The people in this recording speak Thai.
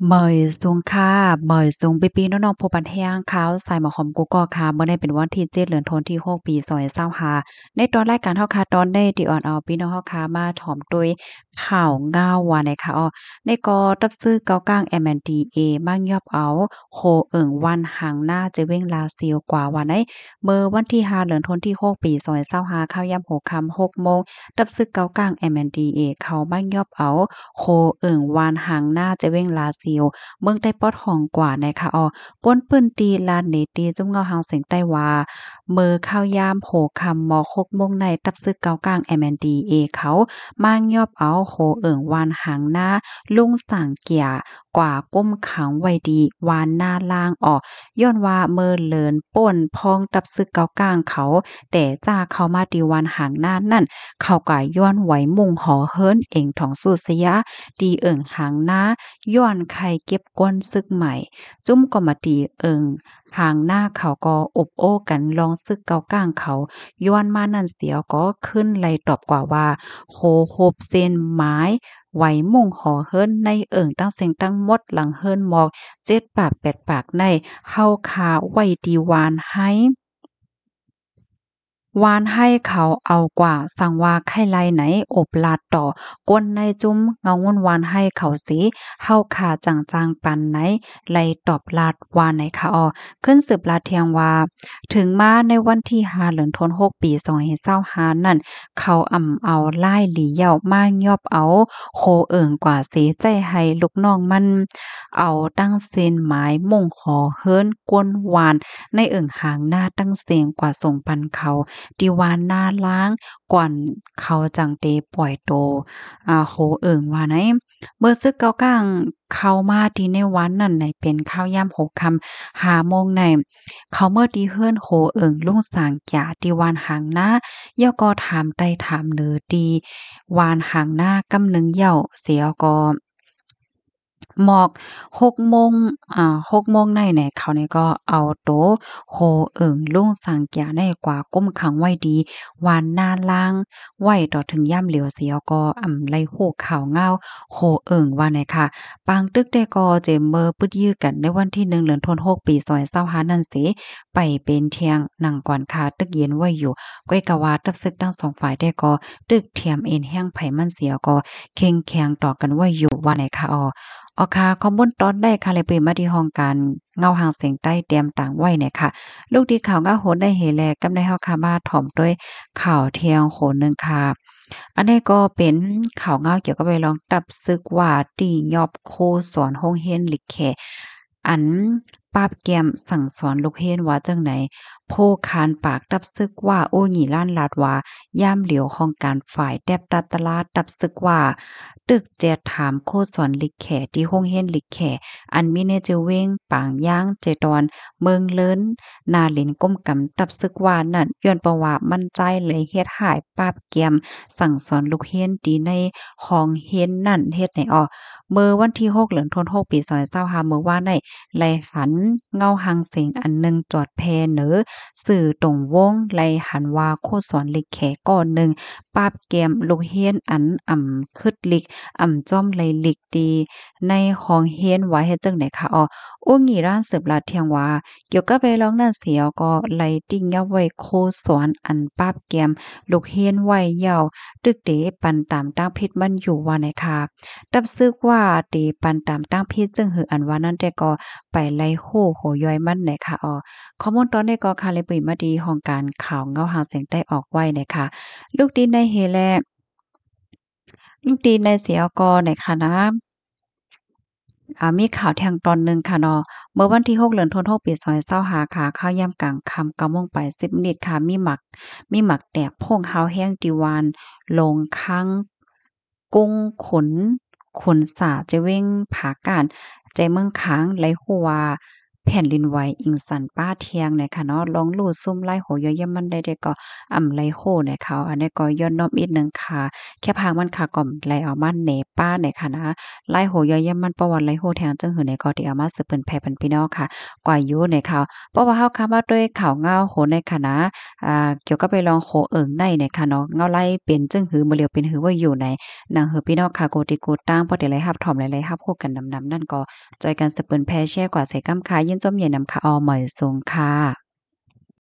เมยสูงค่ะเมยสูงปีๆน้องๆผู้ปันแห้งขาวใส่หมอหอมกุกกอกค่ะเมื่อได้เป็นวันที่7เดือนธันวาคมที่6ปี2025ในตอนรายการเฮาค่ะตอนได้ที่อ่อนเอาพี่น้องเฮาค่ะมาถ่อมด้วยข่าวง่าวว่าในค่ะในกอตับซื้อเกาก้าง M&DA มั่งยอบเอาโฮเอิ้งวันหางหน้าจะเว้งลาซิลกว่าว่าในเมื่อวันที่5เดือนธันวาคมที่6ปี2025ข้าวยาม6ค่ำ6โมงตับซื้อเกาก้าง M&DA เขามั่งยอบเอาโฮเอิ้งวานหางหน้าจะเว้งลาซิล เมืองใต้ปอดห้องกว่านะคะก้นปื้นตีลานเนตีจุ้มเงาหางเสียงใต้ว่ามือข้าวยามโหคำมอ6โมงในตับซึกเกากลาง M&DA เขามางยอบเอาโหเอิ่งวานหางหน้าลุงสั่งเกียกว่าก้มขังไว้ดีวานหน้าล่างย้อนว่าเมื่อเลินป่นพองตับซึกเกากลางเขาแต่จ้าเขามาตีวันหางหน้านั่นเขาก็ย้อนไหวมุ่งหอเฮิรนเองถองสุสยะตีเอิ่งหางหน้าย้อนไข่เก็บก้นซึกใหม่จุ้มก็มาตีเอิงหางหน้าเขาก็อบโอ้กันลองซึกเกาก้างเขาย้อนมานั่นเสียก็ขึ้นไล่ตอบกว่าว่าโหโฮบเส้นไม้ไหวมุ่งหอเฮิรนในเอิงตั้งเสียงตั้งหมดหลังเฮิรนหมอก7 ปาก8 ปากในเฮาคาไว้ดีวานให้วานให้เขาเอากว่าสั่งว่าไข่ไลไหนอบลาดต่อก้นในจุ้มเงางวนวานให้เขาสิเฮาขาจังๆปันไหนไลตอบลาดวานไหนคะขึ้นสืบลาดเทียงว่าถึงมาในวันที่5เดือนธันวาคมปี2025นั่นเขาเอาไล่หลีเหย่ามายอบเอาโคเอิงกว่าเสใจให้ลูกน้องมันเอาตั้งเส้นหมายมุ่งหอเฮิรนกวนวานในเอิงหางหน้าตั้งเสียงกว่าส่งปันเขา ติวานหน้าล้างก่อนเขาจังเตปล่อยโตโหเอิงว่าไหนเมื่อซึกเกากลางเข้ามาที่ในวันนั้นในเป็นข้าวยาม6ค่ำ5โมงในเขาเมื่อที่เฮือนโหเอิงลุงสางกยาที่วานหางหน้าย่อก็ถามใต้ถามเหนือตีวานหางหน้ากำนึงเหย้าเสียก็หมอก6โมง6โมงในเนี่ยเขาเนี่ยก็เอาโตโฮเอิงลุงสังเกียในกว่าก้มขังไว้ดีวานหน้าล่างไว้ต่อถึงย่ำเหลียวเสียก็ไล่โฮข่าวเงาโฮเอิงว่าไหนค่ะปางตึกแต่ก็เจมเมอปึดยื้อกันในวันที่1เดือนธันวาคมปี2025นั่นสิไปเป็นเที่ยงนั่งก่อนค่ะตึกเย็นไว้อยู่ก้อยกะว่าตับซึกทั้ง2ฝ่ายได้ก็ตึกเทียมเอ็นแห้งไผมันเสียก็เข้งแข็งต่อกันไว้อยู่ว่าไหนค่ะค่ะข้อมูลตอนได้ค่ะเลยไปมาที่ห้องการเงาหางเสียงใต้เตรียมต่างไว้เนี่ยค่ะลูกที่ข่าวเงาโหนได้เฮแลกำได้เฮาค่ะมาถ่อมด้วยข่าวเที่ยงโหนหนึ่งค่ะอันนี้ก็เป็นข่าวเงาเกี่ยวกับไปลองตับซึกว่าตียอบโคสอนโรงเรียนหลิกแขอันปราบแกมสั่งสอนลูกเรียนว่าจังไหนโพคานปากตับซึกว่าโอ้หยี่ล้านลาดว่าย่ามเหลียวของการฝ่ายแดบตัดตลาดตับซึกว่าตึกแจดถามโคสอนลิกแขที่โรงเรียนลิกแขอันมีเนเจอเว้งปางย่างเจดอนเมืองเลินนาหลินก้มกำตับซึกว่านั่นย้อนเพราะว่ามั่นใจเลยเฮ็ดให้ปราบแกมสั่งสอนลูกเรียนดีในห้องเรียนนั่นเฮ็ดให้เมื่อวันที่6เดือนธันวาคมปี2025เมื่อวานได้ไล่หันเงาหางเสียงอันหนึ่งจอดแพเหนอสื่อตรงวงไล่หันว่าโคสอนลิกแขก่อนหนึ่งปราบแกมลูกเรียนอันคึดลิกจ้อมไลลิกดีในห้องเรียนว่าเฮ็ดจังได๋คะโอ้งี้ร้านสืบลาดเทียงว่าเกี่ยวกับไปลองนั่นเสียก็ไล่ติ่งยับไว้โคสอนอันปราบแกมลูกเรียนไว้ยาวตึกเตปันตามตั้งพิษมันอยู่ว่าไหนคะรับซึกว่าเตปันตามตั้งพิษจึงหืออันว่านั้นแต่ก็ไปไล่โหย่อยมันไหนคะข้อมูลตอนนี้ก็ค่ะเลยไปมาดีของการข่าวเงาหางเสียงใต้ออกไว้นะคะลูกดินในเฮแลลูกดีในเสียกอในค่ะนะมีข่าวแทงตอนหนึ่งค่ะเนาะเมื่อวันที่6เดือนธันวาคมปี2025ค่ะข้าวยามกลางค่ำ9โมงไป10นิดค่ะมีหมักแตกโพงเฮาแห้งติวานลงค้างกุ้งขนสาจะเว้งผาการใจเมืองค้างไหลหัว แผ่นดินไหวอิงสันป้าเทียงเนี่ยค่ะเนาะลองลู่ซุ่มไล่โหยอย่ำมันได้ก็ไลโฮเนี่ยเขาอันนี้ก็ย้อนน้อมอีกหนึ่งค่ะแค่พางมันค่ะก็ไลเอามาเหนป้าเนี่ยค่ะนะไล่โหยอย่ำมันประวัติไลโฮแทงจังหือเนี่ยก็ที่เอามาสืบเปิ้นแผ่เปิ้นพี่น้องค่ะกว่าอยู่ในข่าวเพราะว่าเฮาคำว่าด้วยข่าวเงาโหในค่ะนะเกี่ยวกับไปลองโหเอิงในเนี่ยค่ะเนาะเงาไล่เป็นจึงหือบ่เหลียวเป็นหือว่าอยู่ในนางหือพี่น้องค่ะโกติกูตั้งพอได้ไลรับถ่อมหลายๆรับฮู้กันนำๆนั่นก็จอยกันสืบเปิ้นแพ่แชร์กว่าใส่กำคายินจมเย็นนำค่ะออหมอยสูงค่ะ